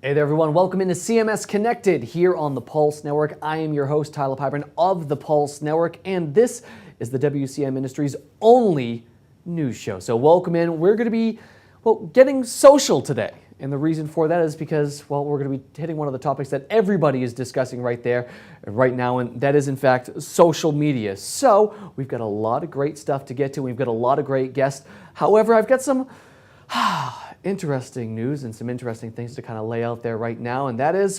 Hey there, everyone. Welcome into CMS Connected here on the Pulse Network. I am your host, Tyler Pybron of the Pulse Network, and this is the WCM Industry's only news show. So welcome in. We're going to be, getting social today. And the reason for that is because, we're going to be hitting one of the topics that everybody is discussing right now, and that is, in fact, social media. So we've got a lot of great stuff to get to. We've got a lot of great guests. However, I've got some interesting news and some interesting things to kind of lay out there right now, and that is,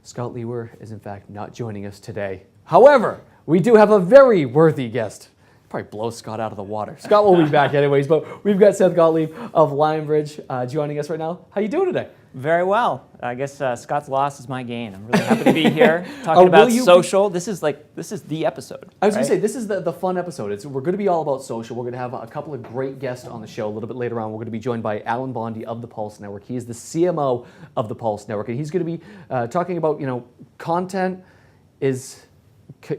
Scott Lewer is in fact not joining us today. However, we do have a very worthy guest. Probably blow Scott out of the water. Scott will be back anyways, but we've got Seth Gottlieb of Lionbridge joining us right now. How you doing today? Very well. I guess Scott's loss is my gain. I'm really happy to be here talking about social. This is the episode. I was going to say, this is the fun episode. We're going to be all about social. We're going to have a couple of great guests on the show a little bit later on. We're going to be joined by Alan Bondi of the Pulse Network. He is the CMO of the Pulse Network, and he's going to be talking about, content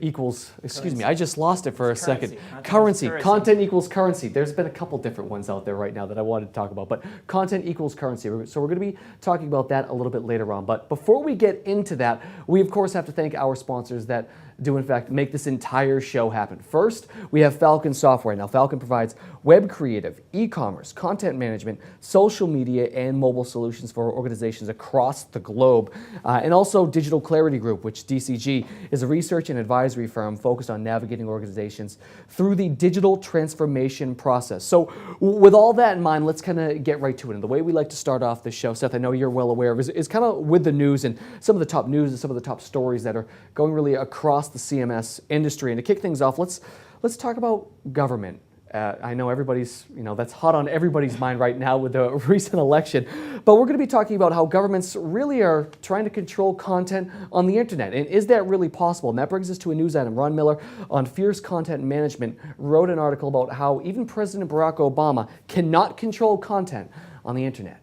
equals, excuse me, I just lost it for a second. Currency. Content equals currency. There's been a couple different ones out there right now that I wanted to talk about, but content equals currency. So we're going to be talking about that a little bit later on. But before we get into that, we of course have to thank our sponsors that do in fact make this entire show happen. First, we have Falcon Software. Now, Falcon provides web creative, e-commerce, content management, social media, and mobile solutions for organizations across the globe. And also Digital Clarity Group, which DCG is a research and advisory firm focused on navigating organizations through the digital transformation process. So with all that in mind, let's kind of get right to it. And the way we like to start off this show, Seth, I know you're well aware of, is kind of with the news and some of the top news and some of the top stories that are going really across the CMS industry. And to kick things off, let's talk about government. I know everybody's, that's hot on everybody's mind right now with the recent election, but we're going to be talking about how governments really are trying to control content on the internet. And is that really possible? And that brings us to a news item. Ron Miller on Fierce Content Management wrote an article about how even President Barack Obama cannot control content on the internet.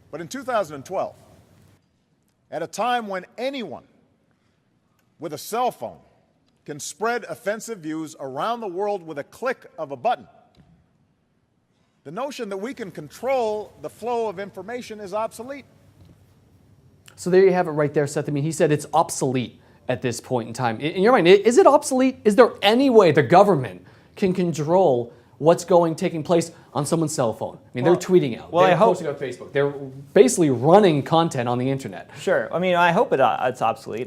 But in 2012, at a time when anyone with a cell phone can spread offensive views around the world with a click of a button, the notion that we can control the flow of information is obsolete. So there you have it right there, Seth. I mean, he said it's obsolete at this point in time. In your mind, is it obsolete? Is there any way the government can control what's taking place on someone's cell phone? I mean, they're tweeting out. They're posting on Facebook. They're basically running content on the internet. Sure. I mean, I hope it's obsolete.